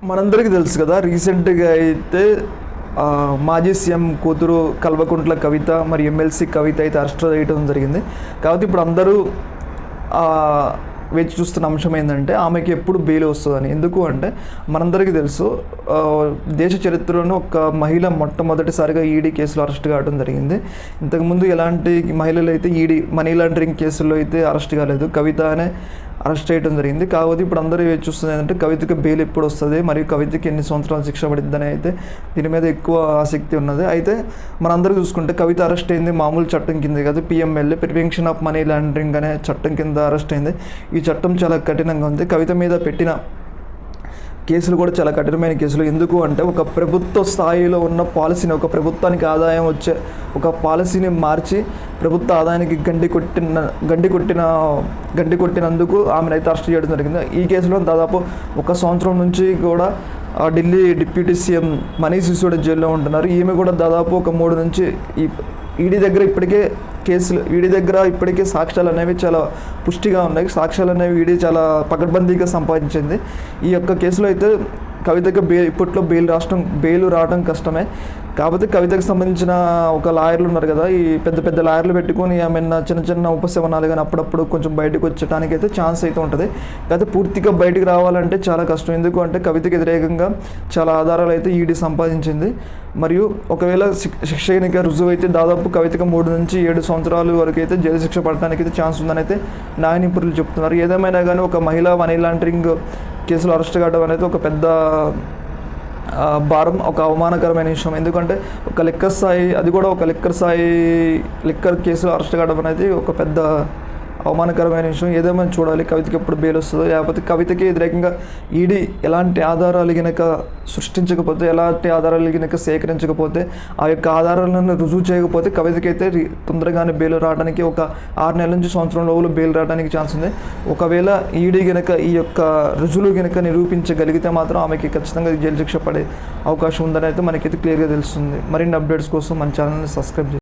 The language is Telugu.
మనందరికీ తెలుసు కదా, రీసెంట్గా అయితే మాజీ సీఎం కూతురు కల్వకుంట్ల కవిత మరి ఎమ్మెల్సీ కవిత అయితే అరెస్ట్ చేయడం జరిగింది. కాబట్టి ఇప్పుడు అందరూ వేచి చూస్తున్న అంశం ఏంటంటే ఆమెకి ఎప్పుడు బెయిల్ వస్తుందని. ఎందుకు అంటే మనందరికీ తెలుసు, దేశ చరిత్రలోనే ఒక మహిళ మొట్టమొదటిసారిగా ఈడీ కేసులో అరెస్ట్ కావడం జరిగింది. ఇంతకుముందు ఎలాంటి మహిళలు అయితే ఈడీ మనీ లాండరింగ్ కేసుల్లో అయితే అరెస్ట్ కాలేదు, కవిత అనే అరెస్ట్ చేయడం జరిగింది. కాకపోతే ఇప్పుడు అందరూ వేచి చూస్తుంది ఏంటంటే కవితకి బెయిల్ ఎప్పుడు వస్తుంది, మరియు కవితకి ఎన్ని సంవత్సరాలు శిక్ష పడిద్దని అయితే దీని మీద ఎక్కువ ఆసక్తి ఉన్నది. అయితే మనందరూ చూసుకుంటే కవిత అరెస్ట్ అయింది మామూలు చట్టం కింద కాదు, PMLA prevention of money laundering అనే చట్టం కింద అరెస్ట్ అయింది. ఈ చట్టం చాలా కఠినంగా ఉంది. కవిత మీద పెట్టిన కేసులు కూడా చాలా కఠినమైన కేసులు. ఎందుకు అంటే ఒక ప్రభుత్వ స్థాయిలో ఉన్న పాలసీని, ఒక ప్రభుత్వానికి ఆదాయం వచ్చే ఒక పాలసీని మార్చి ప్రభుత్వ ఆదాయానికి గండి కొట్టినందుకు ఆమెనైతే అరెస్ట్ చేయడం జరిగింది. ఈ కేసులో దాదాపు 1 సంవత్సరం నుంచి కూడా ఢిల్లీ డిప్యూటీ సీఎం మనీష్ సిసోడియా జైల్లో ఉంటున్నారు. ఈమె కూడా దాదాపు ఒక 3 నుంచి ఈడీ దగ్గర ఇప్పటికే సాక్ష్యాలు అనేవి చాలా పుష్టిగా ఉన్నాయి. సాక్ష్యాలు అనేవి ఈడీ చాలా పకడ్బందీగా సంపాదించింది. ఈ యొక్క కేసులో అయితే కవితకు ఇప్పట్లో బెయిల్ రావడం కష్టమే. కాకపోతే కవితకు సంబంధించిన ఒక లాయర్లు ఉన్నారు కదా, ఈ పెద్ద లాయర్లు పెట్టుకొని ఆమె చిన్న ఉపశమనాలు కానీ అప్పుడప్పుడు కొంచెం బయటకు వచ్చడానికి అయితే ఛాన్స్ అయితే ఉంటుంది. కాకపోతే పూర్తిగా బయటకు రావాలంటే చాలా కష్టం. ఎందుకు అంటే కవితకు వ్యతిరేకంగా చాలా ఆధారాలు అయితే ఈడీ సంపాదించింది. మరియు ఒకవేళ శిక్ష కనుక రుజువు అయితే దాదాపు కవితకు 3 నుంచి 7 సంవత్సరాల వరకు అయితే జైలు శిక్ష పడటానికి అయితే ఛాన్స్ ఉందని అయితే న్యాయ నిపుణులు చెప్తున్నారు. ఏదేమైనా కానీ ఒక మహిళా మనీ లాండరింగ్ కేసులో అరెస్ట్ కావడం అనేది ఒక పెద్ద భారం, ఒక అవమానకరమైన విషయం. ఎందుకంటే ఒక లిక్కర్ కేసులో అరెస్ట్ కావడం అనేది ఒక పెద్ద అవమానకరమైన విషయం. ఏదేమైనా చూడాలి కవితకి ఎప్పుడు బెయిల్ వస్తుందో. లేకపోతే కవితకి వ్యతిరేకంగా ఈడీ ఎలాంటి ఆధారాలు గనక సృష్టించకపోతే, ఎలాంటి ఆధారాలు గనక సేకరించకపోతే, ఆ యొక్క ఆధారాలను రుజువు చేయకపోతే కవితకి అయితే తొందరగానే బెయిల్ రావడానికి ఒక 6 నెలల నుంచి సంవత్సరం లోపల బెయిల్ రావడానికి ఛాన్స్ ఉంది. ఒకవేళ ఈడీ గనక ఈ యొక్క రుజువులు గనక నిరూపించగలిగితే మాత్రం ఆమెకి ఖచ్చితంగా జైలు శిక్ష పడే అవకాశం ఉందని అయితే మనకైతే క్లియర్గా తెలుస్తుంది. మరిన్ని అప్డేట్స్ కోసం మన ఛానల్ని సబ్స్క్రైబ్ చేయండి.